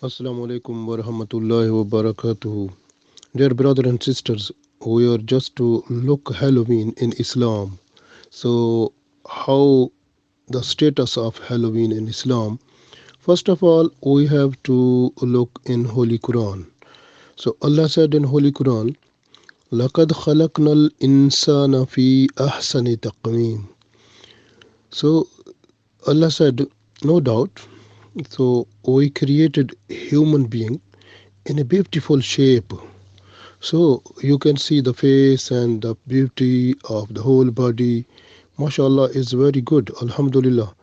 Assalamu alaikum wa rahmatullahi wa barakatuhu. Dear brothers and sisters, we are just to look Halloween in Islam. So, how the status of Halloween in Islam? First of all, we have to look in Holy Quran. So, Allah said in Holy Quran, لَقَدْ خَلَقْنَا الْإِنسَانَ فِي أَحْسَنِ تَقْوِيمٍ. So, Allah said, no doubt, so we created human being in a beautiful shape. So you can see the face and the beauty of the whole body. MashaAllah is very good. Alhamdulillah.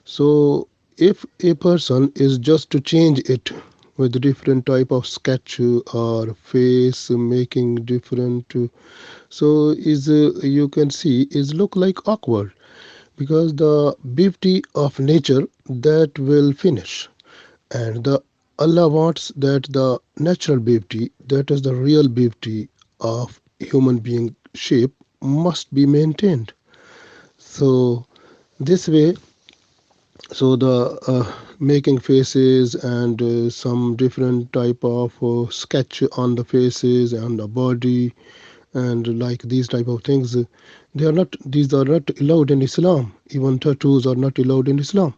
So if a person is just to change it with different type of sketch or face making different, so is you can see is look like awkward because the beauty of nature that will finish and the Allah wants that the natural beauty, that is the real beauty of human being shape, must be maintained. So this way, so the making faces and some different type of sketch on the faces and the body and like these type of things, they are not. These are not allowed in Islam. Even tattoos are not allowed in Islam.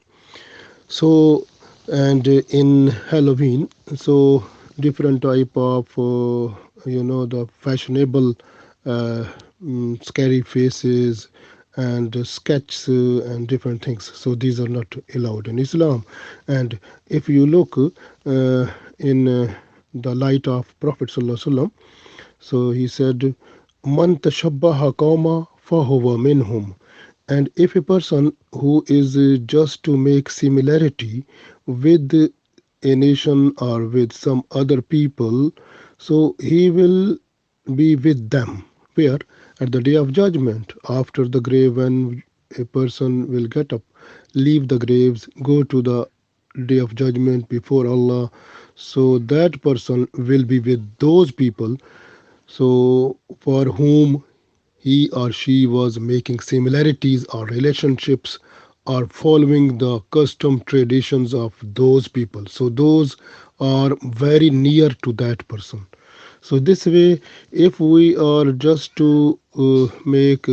So, and in Halloween, so different type of the fashionable scary faces and sketches and different things. So these are not allowed in Islam. And if you look in the light of Prophet Sallallahu Alaihi Wasallam, so he said, "Man tashabbaha qawma fahuwa minhum." And if a person who is just to make similarity with a nation or with some other people, so he will be with them. Where? At the day of judgment, after the grave, when a person will get up, leave the graves, go to the day of judgment before Allah. So that person will be with those people so for whom he or she was making similarities or relationships or following the custom traditions of those people. So those are very near to that person. So this way, if we are just to make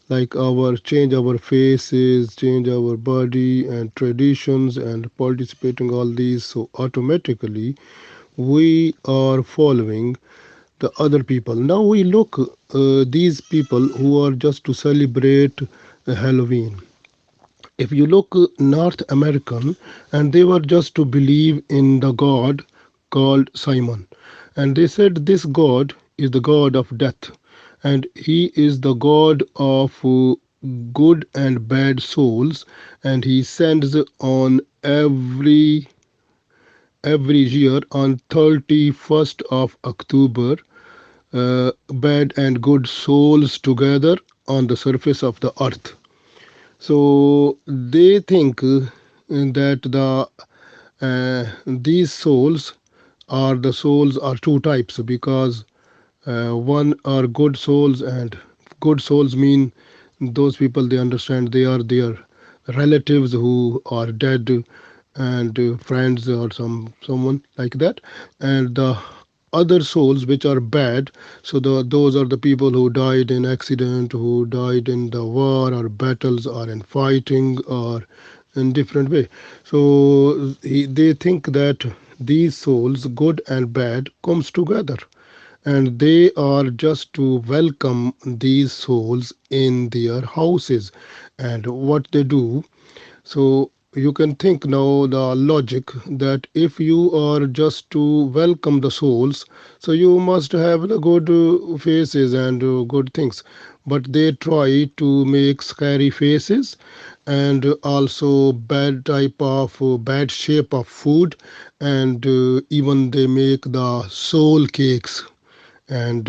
like our change our faces, change our body and traditions and participating all these, so automatically we are following the other people. Now we look these people who are just to celebrate Halloween. If you look North American, and they were just to believe in the god called Simon, and they said this god is the god of death, and he is the god of good and bad souls, and he sends on every year on 31st of October bad and good souls together on the surface of the earth. So they think that these souls are two types because one are good souls and good souls mean those people they understand they are their relatives who are dead and friends or someone like that, and the other souls which are bad, so those are the people who died in accident, who died in the war or battles or in fighting or in different way. So they think that these souls good and bad comes together and they are just to welcome these souls in their houses. And what they do, so you can think now the logic that if you are just to welcome the souls, so you must have the good faces and good things. But they try to make scary faces and also bad type of bad shape of food, and even they make the soul cakes and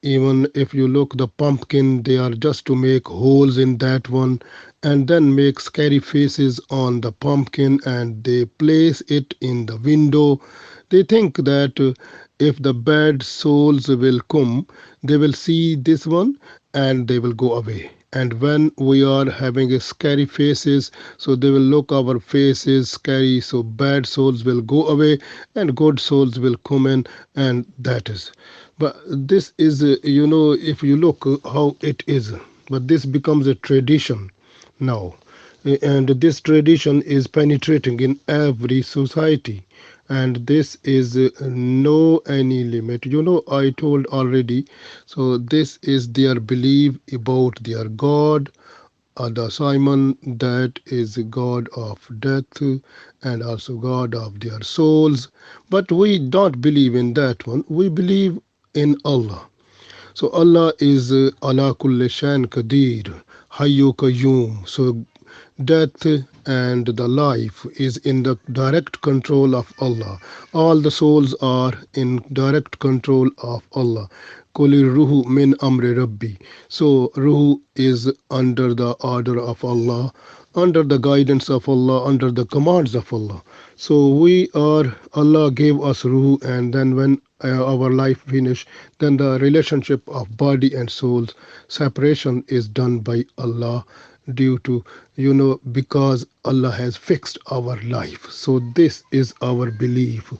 even if you look the pumpkin they are just to make holes in that one and then make scary faces on the pumpkin and they place it in the window. They think that if the bad souls will come they will see this one and they will go away, And when we are having a scary faces, so they will look our faces scary, so bad souls will go away and good souls will come in, and that is. But this is, if you look how it is, but this becomes a tradition now. And this tradition is penetrating in every society, and this is no any limit. I told already, so this is their belief about their god, the Simon, that is god of death and also god of their souls. But we don't believe in that one, we believe in Allah. So Allah is ala kulli shan qadir, hayyu qayyum. So death and the life is in the direct control of Allah. All the souls are in direct control of Allah. Kuli ruhu min amri rabbi. So ruhu is under the order of Allah, under the guidance of Allah, under the commands of Allah. So we are, Allah gave us ruh, and then when our life finish, then the relationship of body and souls separation is done by Allah, due to, because Allah has fixed our life. So this is our belief.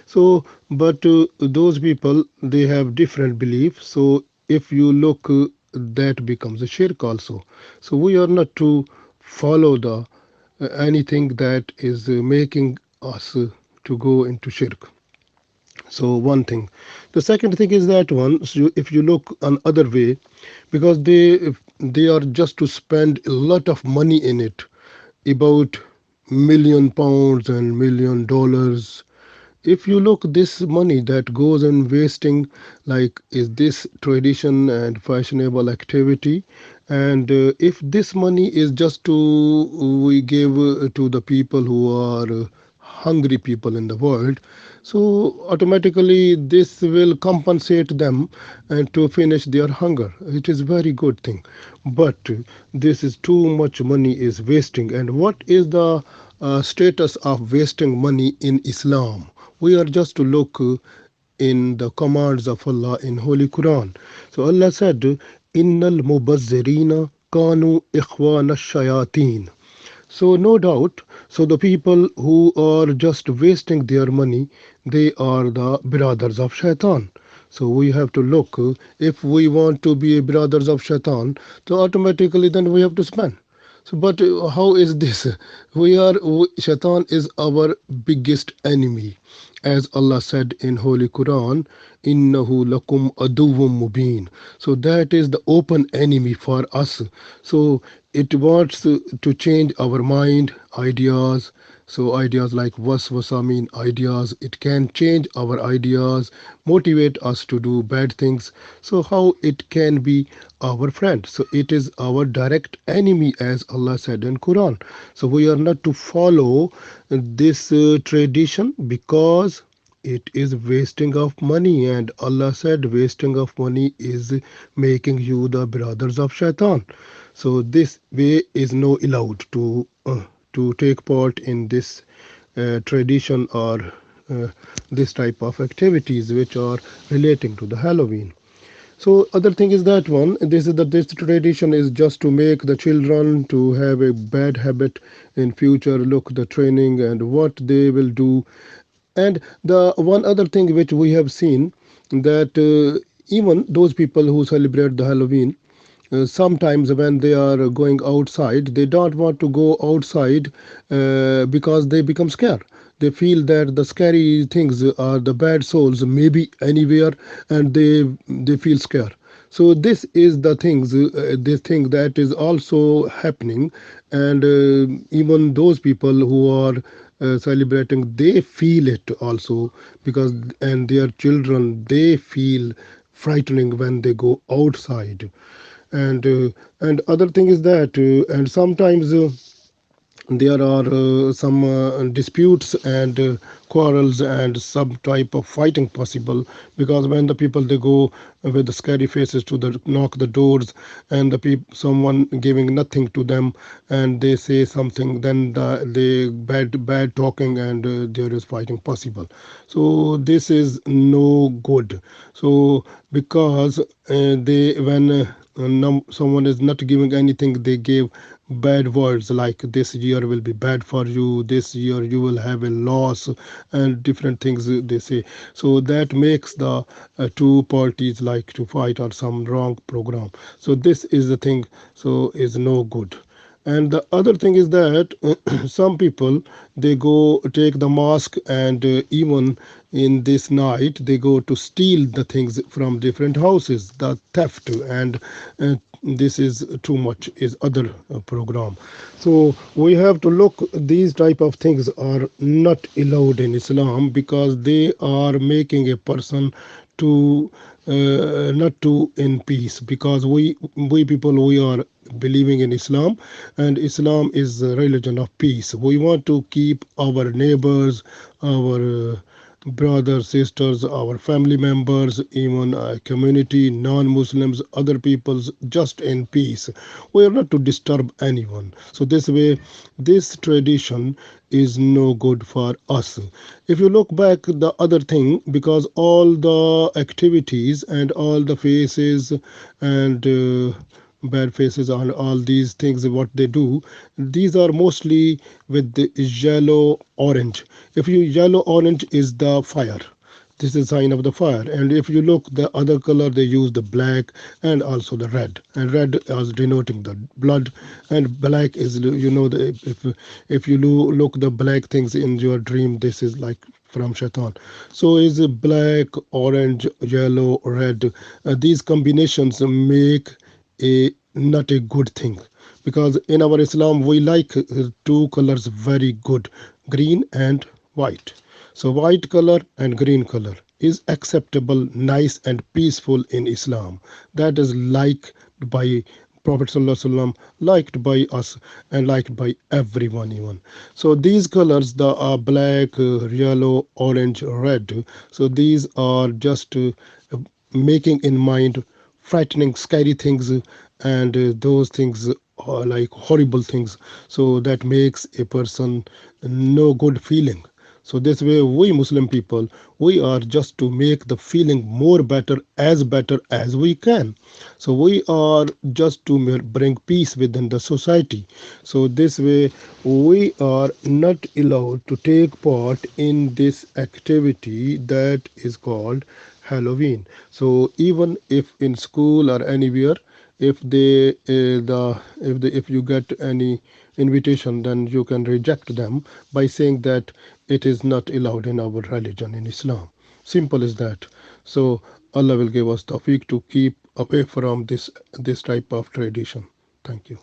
So but those people, they have different beliefs. So if you look, that becomes a shirk also. So we are not to follow the anything that is making us to go into shirk. So one thing. The second thing is that one, so if you look on other way, because they are just to spend a lot of money in it, about £1 million and $1 million. If you look this money that goes in wasting, like, is this tradition and fashionable activity? And if this money is just to we give to the people who are hungry people in the world, so automatically this will compensate them and to finish their hunger. It is very good thing. But this is too much money is wasting. And what is the status of wasting money in Islam? We are just to look in the commands of Allah in Holy Quran. So Allah said, Innal mubazzirina kanu ikhwana shayateen. So no doubt, so the people who are just wasting their money, they are the brothers of shaitan. So we have to look, if we want to be brothers of shaitan, so automatically then we have to spend. So, but how is this? Shaitan is our biggest enemy. As Allah said in Holy Quran, Innahu lakum aduwwum mubin. So that is the open enemy for us. So it wants to change our mind, ideas. So ideas like waswasa mean ideas. It can change our ideas, motivate us to do bad things. So how it can be our friend? So it is our direct enemy, as Allah said in Quran. So we are not to follow this tradition, because it is wasting of money, and Allah said wasting of money is making you the brothers of shaitan. So this way is no allowed to take part in this tradition, or this type of activities which are relating to the Halloween. So other thing is that one, this tradition is just to make the children to have a bad habit in future. Look the training and what they will do. And the one other thing which we have seen, that even those people who celebrate the Halloween, sometimes when they are going outside, they don't want to go outside because they become scared. They feel that the scary things are the bad souls, maybe anywhere, and they feel scared. So this is the things, this thing that is also happening. And even those people who are celebrating, they feel it also, because and their children, they feel frightening when they go outside. And other thing is that and sometimes there are some disputes and quarrels and some type of fighting possible, because when the people they go with the scary faces to the knock the doors, and the someone giving nothing to them, and they say something, then they bad talking, and there is fighting possible. So this is no good. So because they when someone is not giving anything, they give bad words like this year will be bad for you, this year you will have a loss, and different things they say. So that makes the two parties like to fight on some wrong program. So this is the thing, so is no good. And the other thing is that some people, they go take the mosque, and even in this night they go to steal the things from different houses, the theft. And this is too much is other program. So we have to look, these type of things are not allowed in Islam, because they are making a person to not to in peace. Because we people, we are believing in Islam, and Islam is a religion of peace. We want to keep our neighbors, our brothers, sisters, our family members, even community, non-Muslims, other peoples, just in peace. We are not to disturb anyone. So this way, this tradition is no good for us. If you look back, the other thing, because all the activities and all the faces and bad faces and all these things, what they do, these are mostly with the yellow orange. If you yellow orange is the fire, this is sign of the fire. And if you look the other color, they use the black and also the red, and red is denoting the blood, and black is, the, if you look the black things in your dream, this is like from shaitan. So is black, orange, yellow, red, these combinations make a not a good thing. Because in our Islam we like two colors very good, green and white. So white color and green color is acceptable, nice and peaceful in Islam. That is liked by Prophet ﷺ, liked by us, and liked by everyone even. So these colors, the black, yellow, orange, red, so these are just making in mind frightening, scary things, and those things are like horrible things. So that makes a person no good feeling. So this way, we Muslim people, we are just to make the feeling more better as we can. So we are just to bring peace within the society. So this way, we are not allowed to take part in this activity that is called Halloween. So even if in school or anywhere, if they if you get any invitation, then you can reject them by saying that it is not allowed in our religion, in Islam. Simple as that. So Allah will give us tawfiq to keep away from this type of tradition. Thank you.